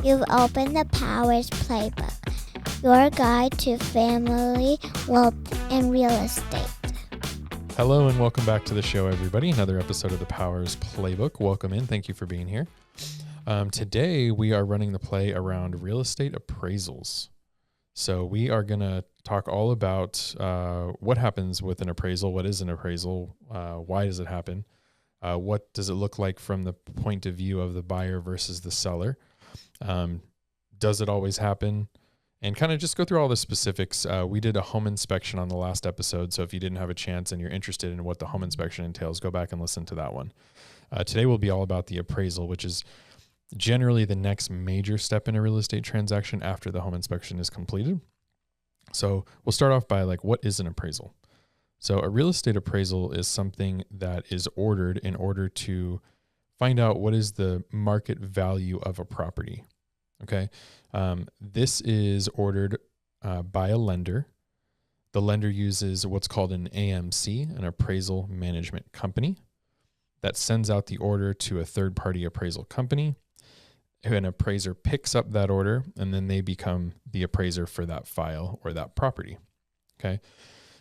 You've opened the Powers Playbook, your guide to family, wealth, and real estate. Hello and welcome back to the show, everybody. Another episode of the Powers Playbook. Welcome in. Thank you for being here. Today, we are running the play around real estate appraisals. So we are going to talk all about what happens with an appraisal, what is an appraisal, why does it happen, what does it look like from the point of view of the buyer versus the seller, does it always happen, and kind of just go through all the specifics. We did a home inspection on the last episode, so if you didn't have a chance and you're interested in what the home inspection entails, go back and listen to that one. Today will be all about the appraisal, which is generally the next major step in a real estate transaction after the home inspection is completed. So we'll start off by what is an appraisal? So a real estate appraisal is something that is ordered in order to find out what is the market value of a property. Okay. This is ordered by a lender. The lender uses what's called an AMC, an appraisal management company, that sends out the order to a third-party appraisal company. An appraiser picks up that order, and then they become the appraiser for that file or that property. Okay.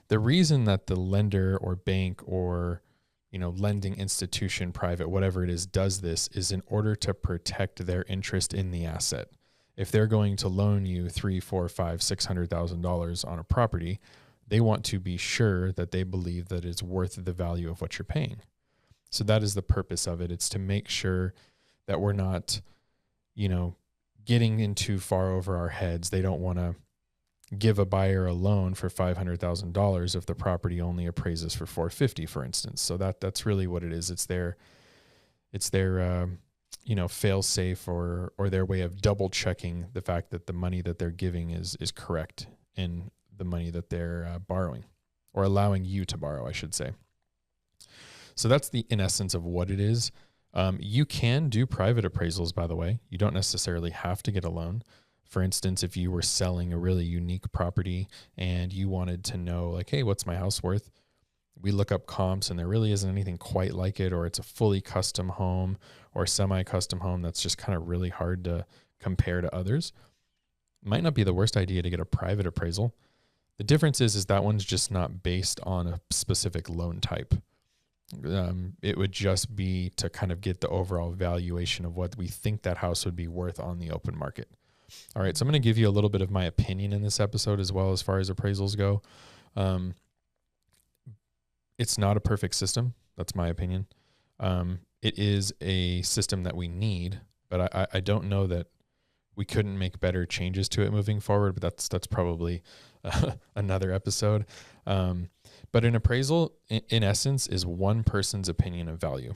The reason that the lender or bank or lending institution, private, whatever it is, does this is in order to protect their interest in the asset. If they're going to loan you $300,000, $400,000, $500,000, $600,000 on a property, they want to be sure that they believe that it's worth the value of what you're paying. So that is the purpose of it. It's to make sure that we're not, getting in too far over our heads. They don't want to give a buyer a loan for $500,000 if the property only appraises for $450,000, for instance. So that's really what it is. It's their fail safe or their way of double checking the fact that the money that they're giving is correct in the money that they're borrowing, or allowing you to borrow, I should say. So that's in essence of what it is. You can do private appraisals, by the way. You don't necessarily have to get a loan. For instance, if you were selling a really unique property and you wanted to know, hey, what's my house worth? We look up comps and there really isn't anything quite like it, or it's a fully custom home or semi-custom home that's just kind of really hard to compare to others. Might not be the worst idea to get a private appraisal. The difference is that one's just not based on a specific loan type. It would just be to kind of get the overall valuation of what we think that house would be worth on the open market. All right, so I'm going to give you a little bit of my opinion in this episode as well as far as appraisals go. It's not a perfect system. That's my opinion. It is a system that we need, but I don't know that we couldn't make better changes to it moving forward, but that's probably another episode. But an appraisal, in essence, is one person's opinion of value.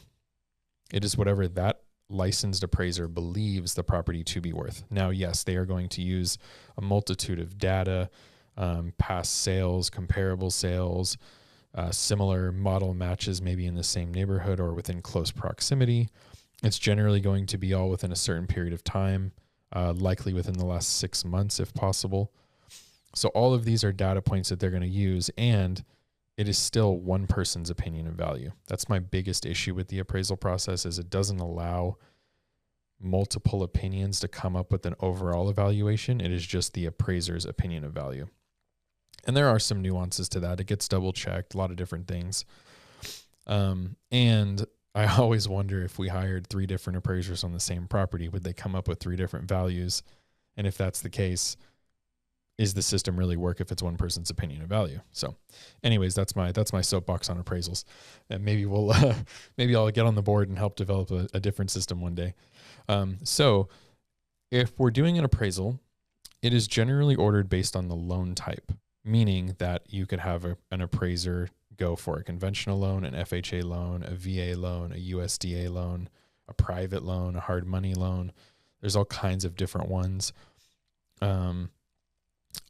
It is whatever that licensed appraiser believes the property to be worth. Now, yes, they are going to use a multitude of data, past sales, comparable sales, similar model matches, maybe in the same neighborhood or within close proximity. It's generally going to be all within a certain period of time, likely within the last 6 months if possible. So all of these are data points that they're going to use, and it is still one person's opinion of value. That's my biggest issue with the appraisal process, is it doesn't allow multiple opinions to come up with an overall evaluation. It is just the appraiser's opinion of value. And there are some nuances to that. It gets double checked, a lot of different things. And I always wonder, if we hired 3 different appraisers on the same property, would they come up with 3 different values? And if that's the case, is the system really work if it's one person's opinion of value? So anyways, that's my soapbox on appraisals. And maybe maybe I'll get on the board and help develop a different system one day. So if we're doing an appraisal, it is generally ordered based on the loan type, meaning that you could have an appraiser go for a conventional loan, an FHA loan, a VA loan, a USDA loan, a private loan, a hard money loan. There's all kinds of different ones.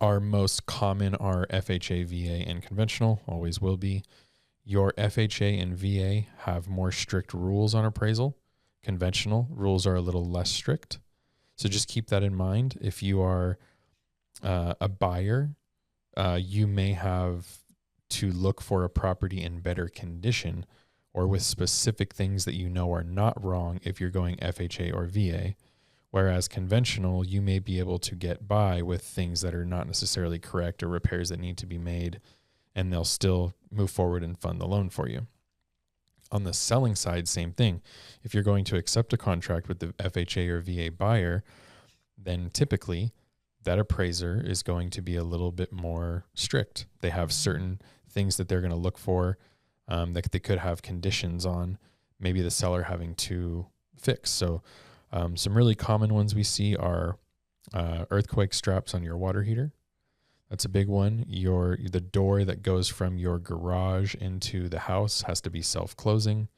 Our most common are FHA, VA, and conventional, always will be. Your FHA and VA have more strict rules on appraisal. Conventional rules are a little less strict. So just keep that in mind. If you are a buyer, you may have to look for a property in better condition or with specific things that you know are not wrong if you're going FHA or VA. Whereas conventional, you may be able to get by with things that are not necessarily correct or repairs that need to be made, and they'll still move forward and fund the loan for you. On the selling side, same thing. If you're going to accept a contract with the FHA or VA buyer, then typically that appraiser is going to be a little bit more strict. They have certain things that they're going to look for that they could have conditions on, maybe the seller having to fix. So some really common ones we see are earthquake straps on your water heater. That's a big one. The door that goes from your garage into the house has to be self-closing.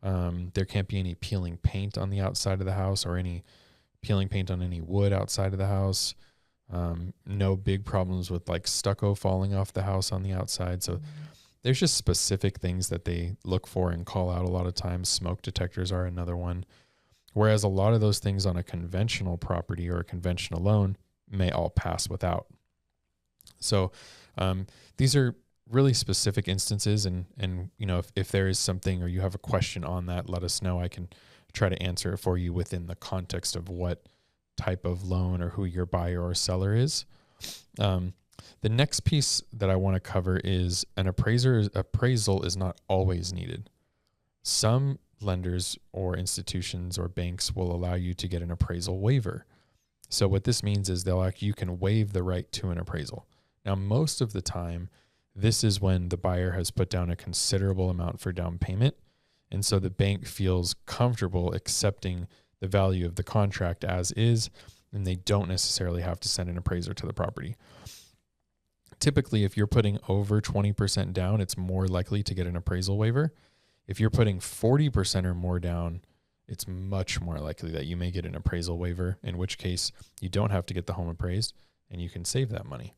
There can't be any peeling paint on the outside of the house or any peeling paint on any wood outside of the house. No big problems with like stucco falling off the house on the outside. So there's just specific things that they look for and call out a lot of times. Smoke detectors are another one. Whereas a lot of those things on a conventional property or a conventional loan may all pass without. So these are really specific instances, and you know, if there is something or you have a question on that, let us know. I can try to answer it for you within the context of what type of loan or who your buyer or seller is. The next piece that I want to cover is an appraisal is not always needed. Some lenders or institutions or banks will allow you to get an appraisal waiver. So what this means is you can waive the right to an appraisal. Now, most of the time, this is when the buyer has put down a considerable amount for down payment. And so the bank feels comfortable accepting the value of the contract as is, and they don't necessarily have to send an appraiser to the property. Typically, if you're putting over 20% down, it's more likely to get an appraisal waiver. If you're putting 40% or more down, it's much more likely that you may get an appraisal waiver, in which case you don't have to get the home appraised and you can save that money.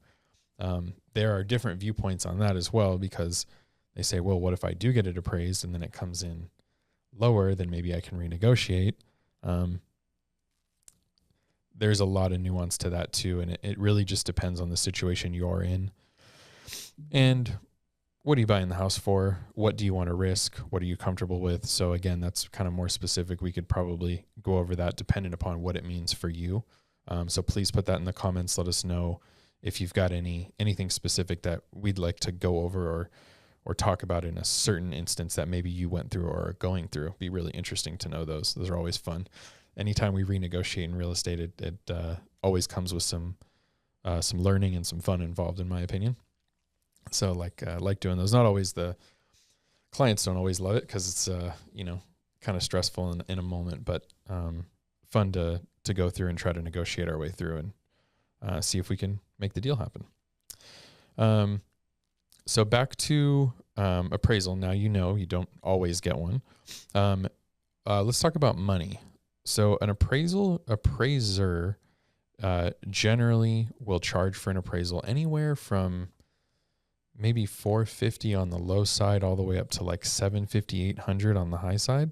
There are different viewpoints on that as well, because they say, well, what if I do get it appraised and then it comes in lower, then maybe I can renegotiate. There's a lot of nuance to that too, and it really just depends on the situation you're in. And what are you buying the house for? What do you want to risk? What are you comfortable with? So again, that's kind of more specific. We could probably go over that depending upon what it means for you. So please put that in the comments. Let us know if you've got anything specific that we'd like to go over or talk about in a certain instance that maybe you went through or are going through. It'd be really interesting to know those. Those are always fun. Anytime we renegotiate in real estate, it always comes with some learning and some fun involved, in my opinion. So like doing those. Not always the clients don't always love it because it's kind of stressful in a moment, but fun to go through and try to negotiate our way through and see if we can make the deal happen. So back to appraisal. Now you don't always get one. Let's talk about money. So an appraiser generally will charge for an appraisal anywhere from maybe $450 on the low side all the way up to like $750, $800 on the high side.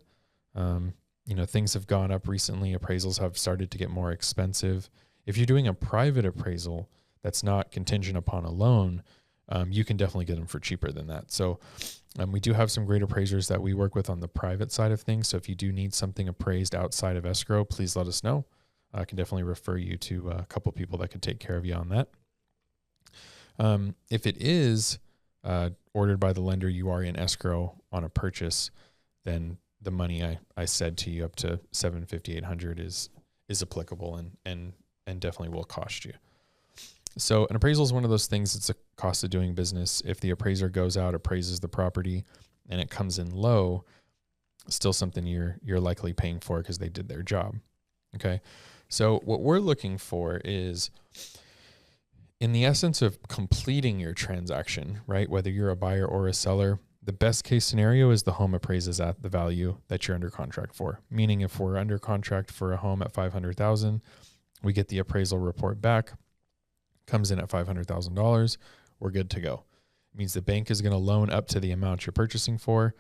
Things have gone up recently. Appraisals have started to get more expensive. If you're doing a private appraisal that's not contingent upon a loan, you can definitely get them for cheaper than that. So we do have some great appraisers that we work with on the private side of things. So if you do need something appraised outside of escrow, please let us know. I can definitely refer you to a couple people that could take care of you on that. If it is ordered by the lender, you are in escrow on a purchase, then the money I said to you up to $750, $800 is applicable and definitely will cost you. So an appraisal is one of those things. It's a cost of doing business. If the appraiser goes out, appraises the property, and it comes in low, still something you're likely paying for because they did their job. Okay. So what we're looking for is, in the essence of completing your transaction, right? Whether you're a buyer or a seller, the best case scenario is the home appraises at the value that you're under contract for. Meaning if we're under contract for a home at $500,000, we get the appraisal report back, comes in at $500,000, we're good to go. It means the bank is going to loan up to the amount you're purchasing for.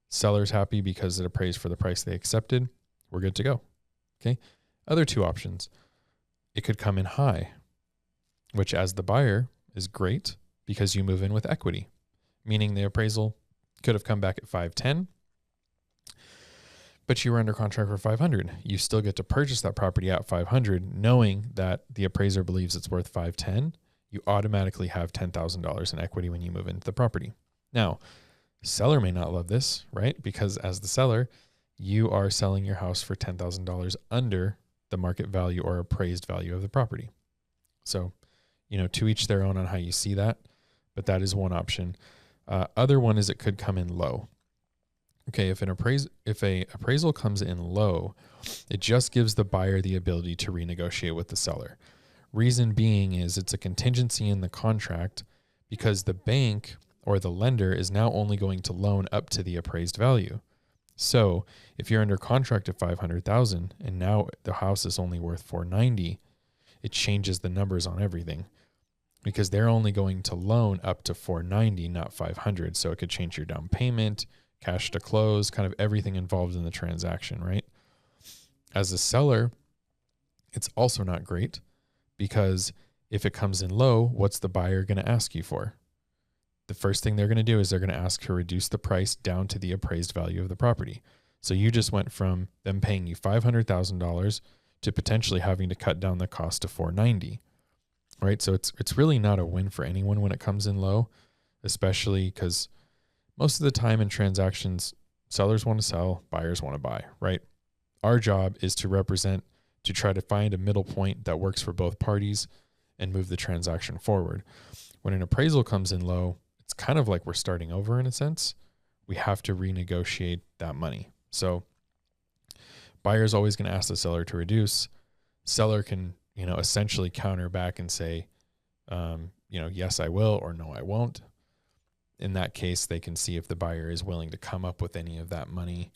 Seller's happy because it appraised for the price they accepted. We're good to go. Okay. Other two options. It could come in high, which as the buyer is great because you move in with equity, meaning the appraisal could have come back at 510. but you were under contract for 500. You still get to purchase that property at 500, knowing that the appraiser believes it's worth 510. You automatically have $10,000 in equity when you move into the property. Now, seller may not love this, right? Because as the seller, you are selling your house for $10,000 under the market value or appraised value of the property. So, to each their own on how you see that, but that is one option. Other one is it could come in low. Okay, if a appraisal comes in low, it just gives the buyer the ability to renegotiate with the seller. Reason being is it's a contingency in the contract because the bank or the lender is now only going to loan up to the appraised value. So if you're under contract at $500,000 and now the house is only worth $490,000, it changes the numbers on everything because they're only going to loan up to $490,000, not $500,000. So it could change your down payment, cash to close, kind of everything involved in the transaction, right? As a seller, it's also not great because if it comes in low, what's the buyer going to ask you for? The first thing they're going to do is they're going to ask to reduce the price down to the appraised value of the property. So you just went from them paying you $500,000 to potentially having to cut down the cost to $490,000, right? So it's really not a win for anyone when it comes in low, especially because most of the time in transactions, sellers want to sell, buyers want to buy, right? Our job is to represent, to try to find a middle point that works for both parties and move the transaction forward. When an appraisal comes in low, it's kind of like we're starting over in a sense. We have to renegotiate that money. So buyer's always going to ask the seller to reduce. Seller can, essentially counter back and say, yes, I will, or no, I won't. In that case, they can see if the buyer is willing to come up with any of that money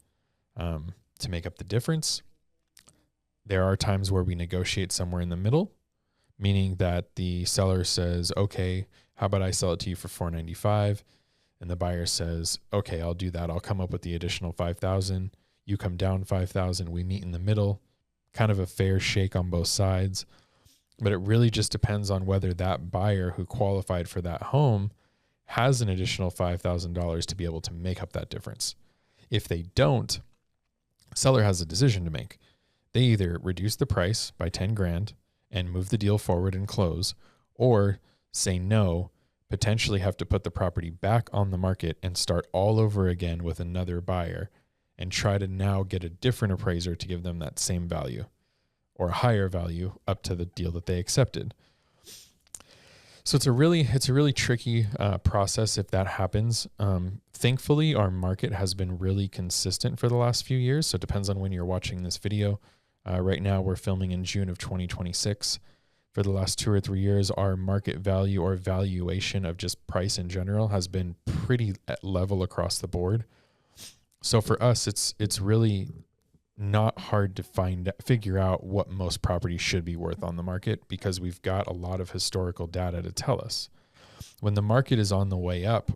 to make up the difference. There are times where we negotiate somewhere in the middle, meaning that the seller says, okay, how about I sell it to you for $495,000? And the buyer says, okay, I'll do that. I'll come up with the additional $5,000. You come down $5,000. We meet in the middle, kind of a fair shake on both sides. But it really just depends on whether that buyer who qualified for that home has an additional $5,000 to be able to make up that difference. If they don't, seller has a decision to make. They either reduce the price by $10,000 and move the deal forward and close, or say no, potentially have to put the property back on the market and start all over again with another buyer and try to now get a different appraiser to give them that same value or a higher value up to the deal that they accepted. So it's a really tricky process if that happens. Thankfully, our market has been really consistent for the last few years. So it depends on when you're watching this video. Right now, we're filming in June of 2026. For the last 2 or 3 years, our market value or valuation of just price in general has been pretty at level across the board. So for us, it's really not hard to figure out what most properties should be worth on the market because we've got a lot of historical data to tell us. When the market is on the way up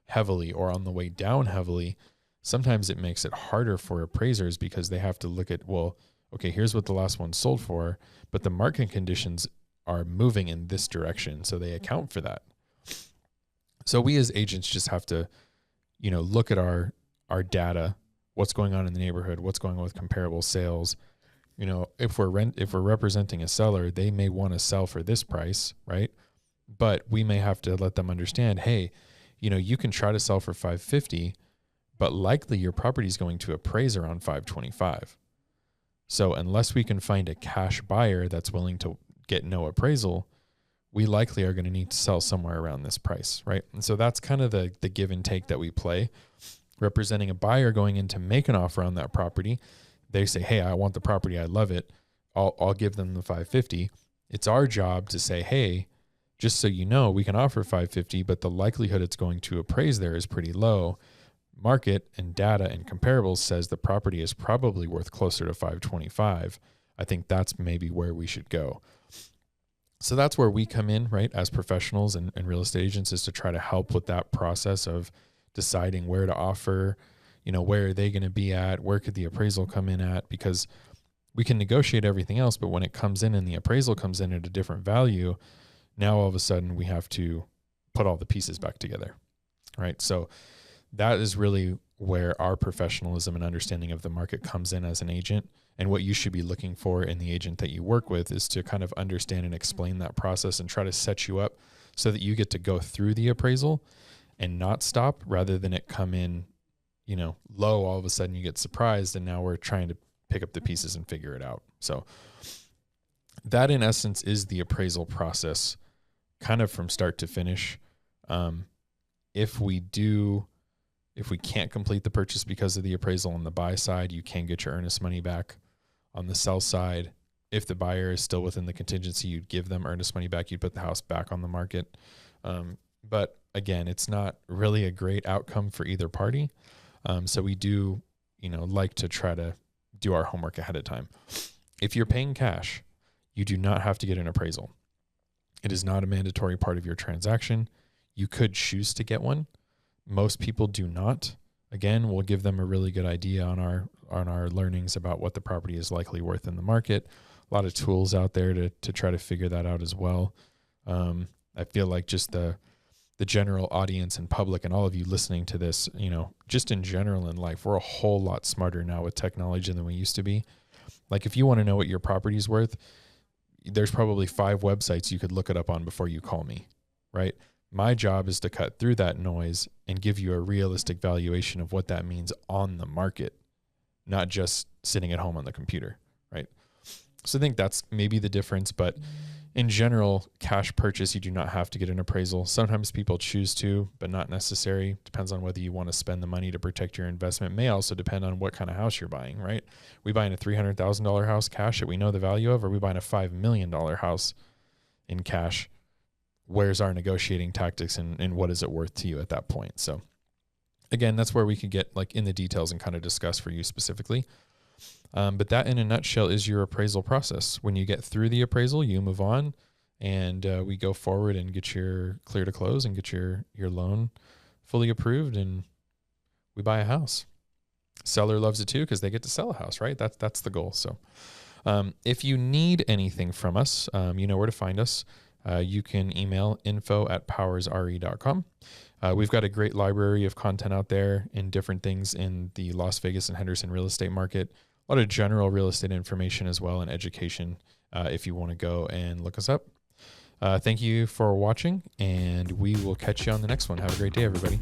heavily or on the way down heavily, sometimes it makes it harder for appraisers because they have to look at, well, okay, here's what the last one sold for, but the market conditions are moving in this direction, so they account for that. So we as agents just have to, look at our data, what's going on in the neighborhood, what's going on with comparable sales. If we're representing a seller, they may want to sell for this price, right? But we may have to let them understand, hey, you can try to sell for $550, but likely your property is going to appraise around $525. So unless we can find a cash buyer that's willing to get no appraisal, we likely are going to need to sell somewhere around this price, right? And so that's kind of the give and take that we play. Representing a buyer going in to make an offer on that property, they say, hey, I want the property, I love it, I'll give them the $550. It's our job to say, hey, just so you know, we can offer $550, but the likelihood it's going to appraise there is pretty low. Market and data and comparables says the property is probably worth closer to $525. I think that's maybe where we should go. So that's where we come in, right, as professionals and real estate agents, is to try to help with that process of deciding where to offer, where are they going to be at, where could the appraisal come in at, because we can negotiate everything else, but when it comes in and the appraisal comes in at a different value, now all of a sudden we have to put all the pieces back together, right? So that is really where our professionalism and understanding of the market comes in as an agent. And what you should be looking for in the agent that you work with is to kind of understand and explain that process and try to set you up so that you get to go through the appraisal and not stop, rather than it come in, low, all of a sudden you get surprised and now we're trying to pick up the pieces and figure it out. So that in essence is the appraisal process, kind of from start to finish. If we can't complete the purchase because of the appraisal on the buy side, you can get your earnest money back. On the sell side, if the buyer is still within the contingency, you'd give them earnest money back. You'd put the house back on the market. But again, it's not really a great outcome for either party. So we do, like to try to do our homework ahead of time. If you're paying cash, you do not have to get an appraisal. It is not a mandatory part of your transaction. You could choose to get one. Most people do not. Again, we'll give them a really good idea on our learnings about what the property is likely worth in the market. A lot of tools out there to try to figure that out as well. I feel like just the general audience and public and all of you listening to this, just in general in life, we're a whole lot smarter now with technology than we used to be. Like if you want to know what your property is worth, there's probably 5 websites you could look it up on before you call me, right? My job is to cut through that noise and give you a realistic valuation of what that means on the market, not just sitting at home on the computer, right? So I think that's maybe the difference, but in general, cash purchase, you do not have to get an appraisal. Sometimes people choose to, but not necessary. Depends on whether you want to spend the money to protect your investment. May also depend on what kind of house you're buying, right? We buying a $300,000 house cash that we know the value of, or we buying a $5 million house in cash? Where's our negotiating tactics and what is it worth to you at that point? So again, that's where we could get like in the details and kind of discuss for you specifically. But that in a nutshell is your appraisal process. When you get through the appraisal, you move on and we go forward and get your clear to close and get your loan fully approved, and we buy a house. Seller loves it too because they get to sell a house, right? That's the goal. So if you need anything from us, you know where to find us. You can email info@powersre.com. We've got a great library of content out there in different things in the Las Vegas and Henderson real estate market. A lot of general real estate information as well, and education if you want to go and look us up. Thank you for watching, and we will catch you on the next one. Have a great day, everybody.